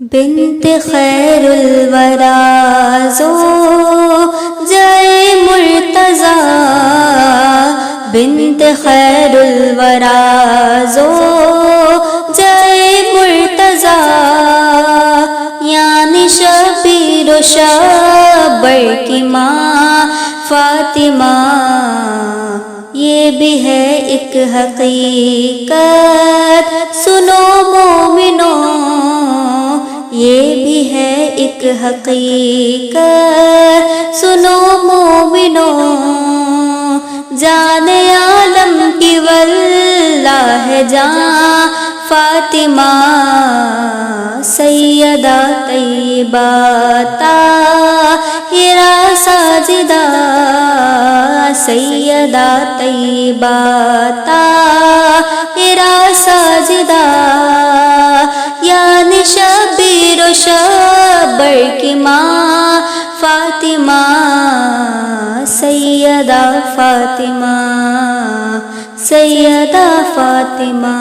بنت خیر الورا زوجۂ مرتضی، بنت خیر الورا زوجۂ مرتضی، یعنی شبیر و شبر کی ماں فاطمہ، یہ بھی ہے ایک حقیقت سنو مومنوں، یہ بھی ہے ایک حقیقت سنو مومنوں، جان عالم کی واللہ ہے جان فاطمہ، سیدہ طیبہ طاہرہ ساجدہ، سیدہ طیبہ طاہرہ ساجدہ، یعنی شبیر و شبر کی ماں فاطمہ، سیدہ فاطمہ، سیدہ فاطمہ۔